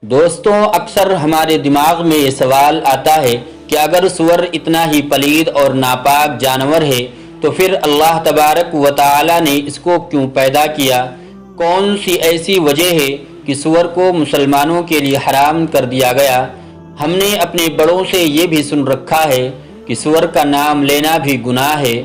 دوستوں، اکثر ہمارے دماغ میں یہ سوال آتا ہے کہ اگر سور اتنا ہی پلید اور ناپاک جانور ہے تو پھر اللہ تبارک و تعالی نے اس کو کیوں پیدا کیا؟ کون سی ایسی وجہ ہے کہ سور کو مسلمانوں کے لیے حرام کر دیا گیا؟ ہم نے اپنے بڑوں سے یہ بھی سن رکھا ہے کہ سور کا نام لینا بھی گناہ ہے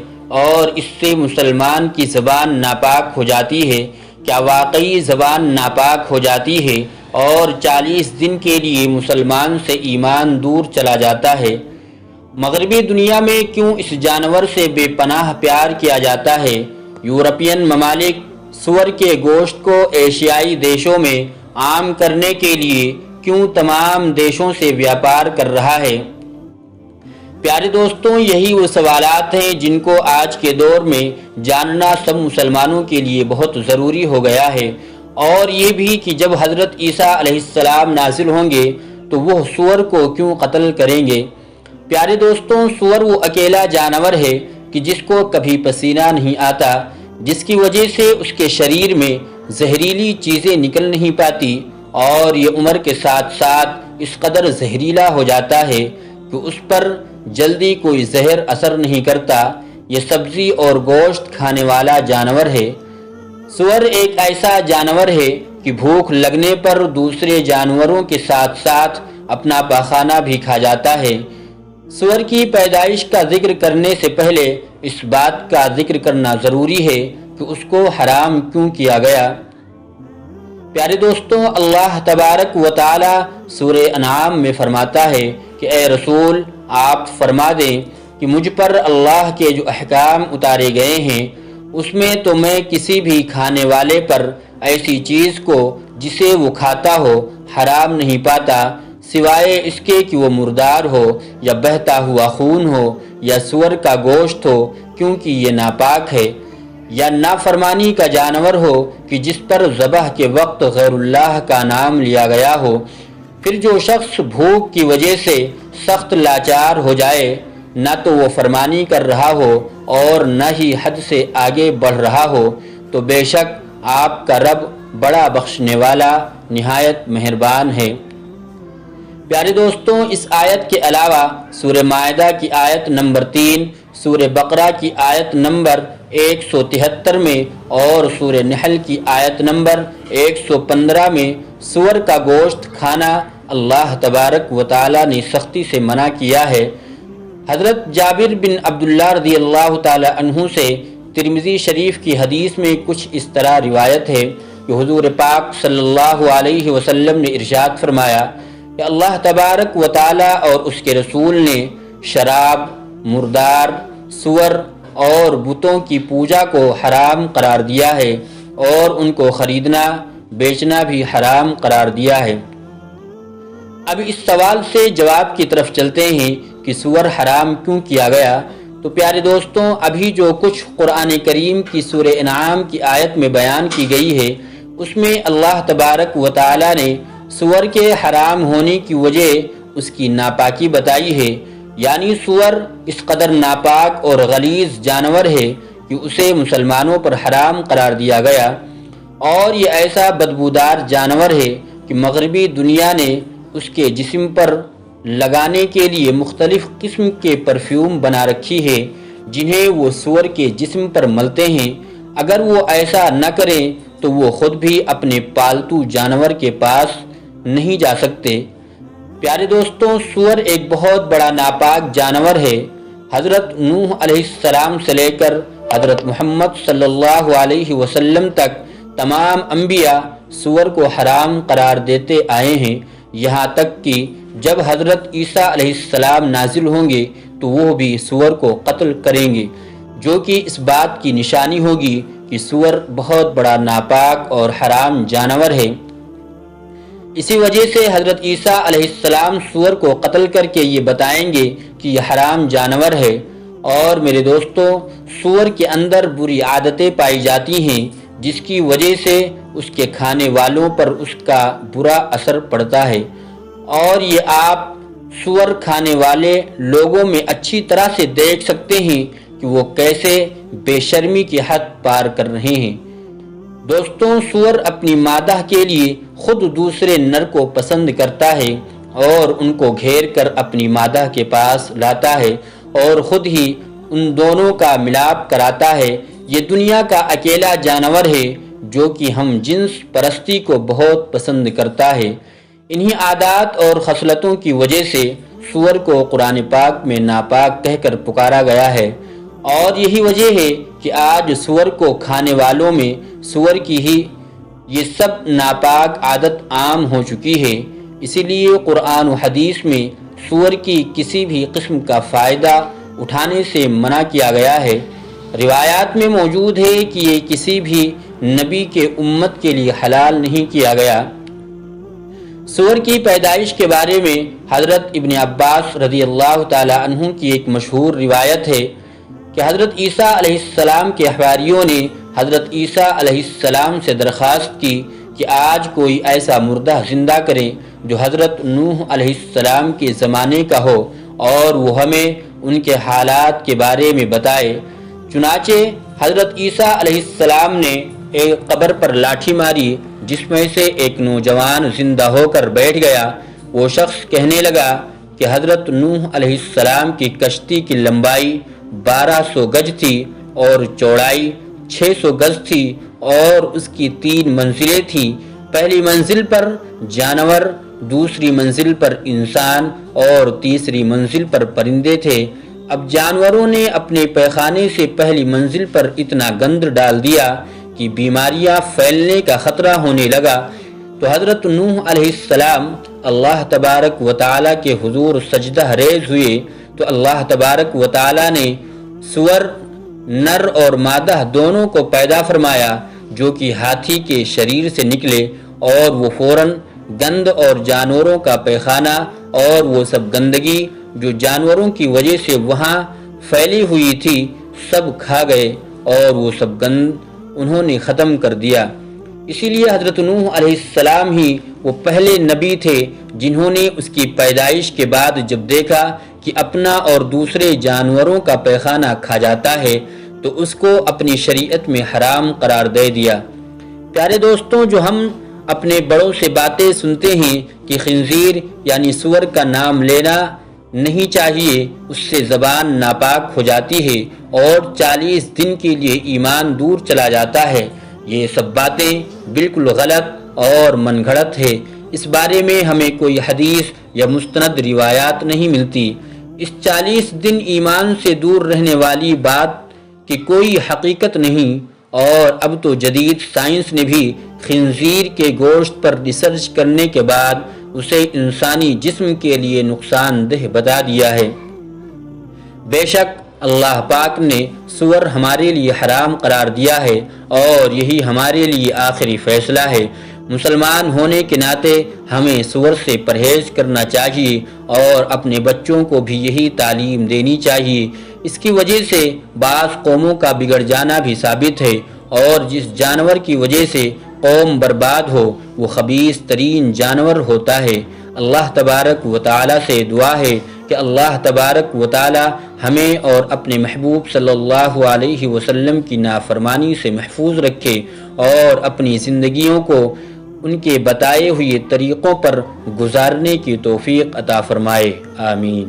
اور اس سے مسلمان کی زبان ناپاک ہو جاتی ہے۔ کیا واقعی زبان ناپاک ہو جاتی ہے اور 40 دن کے لیے مسلمان سے ایمان دور چلا جاتا ہے؟ مغربی دنیا میں کیوں اس جانور سے بے پناہ پیار کیا جاتا ہے؟ یورپین ممالک سور کے گوشت کو ایشیائی دیشوں میں عام کرنے کے لیے کیوں تمام دیشوں سے ویاپار کر رہا ہے؟ پیارے دوستوں، یہی وہ سوالات ہیں جن کو آج کے دور میں جاننا سب مسلمانوں کے لیے بہت ضروری ہو گیا ہے، اور یہ بھی کہ جب حضرت عیسیٰ علیہ السلام نازل ہوں گے تو وہ سور کو کیوں قتل کریں گے؟ پیارے دوستوں، سور وہ اکیلا جانور ہے کہ جس کو کبھی پسینہ نہیں آتا، جس کی وجہ سے اس کے شریر میں زہریلی چیزیں نکل نہیں پاتی، اور یہ عمر کے ساتھ ساتھ اس قدر زہریلا ہو جاتا ہے کہ اس پر جلدی کوئی زہر اثر نہیں کرتا۔ یہ سبزی اور گوشت کھانے والا جانور ہے۔ سور ایک ایسا جانور ہے کہ بھوک لگنے پر دوسرے جانوروں کے ساتھ ساتھ اپنا پاخانہ بھی کھا جاتا ہے۔ سور کی پیدائش کا ذکر کرنے سے پہلے اس بات کا ذکر کرنا ضروری ہے کہ اس کو حرام کیوں کیا گیا۔ پیارے دوستوں، اللہ تبارک و تعالی سورہ انعام میں فرماتا ہے کہ اے رسول، آپ فرما دیں کہ مجھ پر اللہ کے جو احکام اتارے گئے ہیں اس میں تو میں کسی بھی کھانے والے پر ایسی چیز کو جسے وہ کھاتا ہو حرام نہیں پاتا، سوائے اس کے کہ وہ مردار ہو یا بہتا ہوا خون ہو یا سور کا گوشت ہو، کیونکہ یہ ناپاک ہے، یا نافرمانی کا جانور ہو کہ جس پر ذبح کے وقت غیر اللہ کا نام لیا گیا ہو۔ پھر جو شخص بھوک کی وجہ سے سخت لاچار ہو جائے، نہ تو وہ فرمانی کر رہا ہو اور نہ ہی حد سے آگے بڑھ رہا ہو، تو بے شک آپ کا رب بڑا بخشنے والا نہایت مہربان ہے۔ پیارے دوستوں، اس آیت کے علاوہ سورہ مائدہ کی آیت نمبر 3، سورہ بقرہ کی آیت نمبر 173 میں اور سورہ نحل کی آیت نمبر 115 میں سور کا گوشت کھانا اللہ تبارک و تعالی نے سختی سے منع کیا ہے۔ حضرت جابر بن عبداللہ رضی اللہ تعالی عنہ سے ترمذی شریف کی حدیث میں کچھ اس طرح روایت ہے کہ حضور پاک صلی اللہ علیہ وسلم نے ارشاد فرمایا کہ اللہ تبارک و تعالی اور اس کے رسول نے شراب، مردار، سور اور بتوں کی پوجا کو حرام قرار دیا ہے، اور ان کو خریدنا بیچنا بھی حرام قرار دیا ہے۔ اب اس سوال سے جواب کی طرف چلتے ہیں کہ سور حرام کیوں کیا گیا۔ تو پیارے دوستوں، ابھی جو کچھ قرآن کریم کی سورہ انعام کی آیت میں بیان کی گئی ہے اس میں اللہ تبارک و تعالی نے سور کے حرام ہونے کی وجہ اس کی ناپاکی بتائی ہے، یعنی سور اس قدر ناپاک اور غلیظ جانور ہے کہ اسے مسلمانوں پر حرام قرار دیا گیا، اور یہ ایسا بدبودار جانور ہے کہ مغربی دنیا نے اس کے جسم پر لگانے کے لیے مختلف قسم کے پرفیوم بنا رکھی ہے جنہیں وہ سور کے جسم پر ملتے ہیں۔ اگر وہ ایسا نہ کریں تو وہ خود بھی اپنے پالتو جانور کے پاس نہیں جا سکتے۔ پیارے دوستوں، سور ایک بہت بڑا ناپاک جانور ہے۔ حضرت نوح علیہ السلام سے لے کر حضرت محمد صلی اللہ علیہ وسلم تک تمام انبیاء سور کو حرام قرار دیتے آئے ہیں، یہاں تک کہ جب حضرت عیسیٰ علیہ السلام نازل ہوں گے تو وہ بھی سور کو قتل کریں گے، جو کہ اس بات کی نشانی ہوگی کہ سور بہت بڑا ناپاک اور حرام جانور ہے۔ اسی وجہ سے حضرت عیسیٰ علیہ السلام سور کو قتل کر کے یہ بتائیں گے کہ یہ حرام جانور ہے۔ اور میرے دوستو، سور کے اندر بری عادتیں پائی جاتی ہیں جس کی وجہ سے اس کے کھانے والوں پر اس کا برا اثر پڑتا ہے، اور یہ آپ سور کھانے والے لوگوں میں اچھی طرح سے دیکھ سکتے ہیں کہ وہ کیسے بے شرمی کی حد پار کر رہے ہیں۔ دوستوں، سور اپنی مادہ کے لیے خود دوسرے نر کو پسند کرتا ہے اور ان کو گھیر کر اپنی مادہ کے پاس لاتا ہے اور خود ہی ان دونوں کا ملاپ کراتا ہے۔ یہ دنیا کا اکیلا جانور ہے جو کہ ہم جنس پرستی کو بہت پسند کرتا ہے۔ انہی عادات اور خصلتوں کی وجہ سے سور کو قرآن پاک میں ناپاک کہہ کر پکارا گیا ہے، اور یہی وجہ ہے کہ آج سور کو کھانے والوں میں سور کی ہی یہ سب ناپاک عادت عام ہو چکی ہے۔ اسی لیے قرآن و حدیث میں سور کی کسی بھی قسم کا فائدہ اٹھانے سے منع کیا گیا ہے۔ روایات میں موجود ہے کہ یہ کسی بھی نبی کے امت کے لیے حلال نہیں کیا گیا۔ سور کی پیدائش کے بارے میں حضرت ابن عباس رضی اللہ تعالی عنہ کی ایک مشہور روایت ہے کہ حضرت عیسیٰ علیہ السلام کے حواریوں نے حضرت عیسیٰ علیہ السلام سے درخواست کی کہ آج کوئی ایسا مردہ زندہ کرے جو حضرت نوح علیہ السلام کے زمانے کا ہو اور وہ ہمیں ان کے حالات کے بارے میں بتائے۔ چنانچہ حضرت عیسیٰ علیہ السلام نے ایک قبر پر لاٹھی ماری جس میں سے ایک نوجوان زندہ ہو کر بیٹھ گیا۔ وہ شخص کہنے لگا کہ حضرت نوح علیہ السلام کی کشتی کی لمبائی 1200 گز تھی اور چوڑائی 600 گز تھی اور اس کی 3 منزلیں تھیں۔ پہلی منزل پر جانور، دوسری منزل پر انسان اور تیسری منزل پر پرندے تھے۔ اب جانوروں نے اپنے پیخانے سے پہلی منزل پر اتنا گند ڈال دیا کہ بیماریاں پھیلنے کا خطرہ ہونے لگا، تو حضرت نوح علیہ السلام اللہ تبارک و تعالیٰ کے حضور سجدہ ریز ہوئے تو اللہ تبارک و تعالیٰ نے سور نر اور مادہ دونوں کو پیدا فرمایا جو کہ ہاتھی کے شریر سے نکلے، اور وہ فوراً گند اور جانوروں کا پیخانہ اور وہ سب گندگی جو جانوروں کی وجہ سے وہاں پھیلی ہوئی تھی سب کھا گئے اور وہ سب گند انہوں نے ختم کر دیا۔ اسی لیے حضرت نوح علیہ السلام ہی وہ پہلے نبی تھے جنہوں نے اس کی پیدائش کے بعد جب دیکھا کہ اپنا اور دوسرے جانوروں کا پیخانہ کھا جاتا ہے تو اس کو اپنی شریعت میں حرام قرار دے دیا۔ پیارے دوستوں، جو ہم اپنے بڑوں سے باتیں سنتے ہیں کہ خنزیر یعنی سور کا نام لینا نہیں چاہیے، اس سے زبان ناپاک ہو جاتی ہے اور 40 دن کے لیے ایمان دور چلا جاتا ہے، یہ سب باتیں بالکل غلط اور من گھڑت ہے۔ اس بارے میں ہمیں کوئی حدیث یا مستند روایات نہیں ملتی۔ اس 40 دن ایمان سے دور رہنے والی بات کی کوئی حقیقت نہیں، اور اب تو جدید سائنس نے بھی خنزیر کے گوشت پر ریسرچ کرنے کے بعد اسے انسانی جسم کے لیے نقصان دہ بتا دیا ہے۔ بے شک اللہ پاک نے سور ہمارے لیے حرام قرار دیا ہے اور یہی ہمارے لیے آخری فیصلہ ہے۔ مسلمان ہونے کے ناطے ہمیں سور سے پرہیز کرنا چاہیے اور اپنے بچوں کو بھی یہی تعلیم دینی چاہیے۔ اس کی وجہ سے بعض قوموں کا بگڑ جانا بھی ثابت ہے، اور جس جانور کی وجہ سے قوم برباد ہو وہ خبیث ترین جانور ہوتا ہے۔ اللہ تبارک و تعالیٰ سے دعا ہے کہ اللہ تبارک و تعالیٰ ہمیں اور اپنے محبوب صلی اللہ علیہ وسلم کی نافرمانی سے محفوظ رکھے اور اپنی زندگیوں کو ان کے بتائے ہوئے طریقوں پر گزارنے کی توفیق عطا فرمائے، آمین۔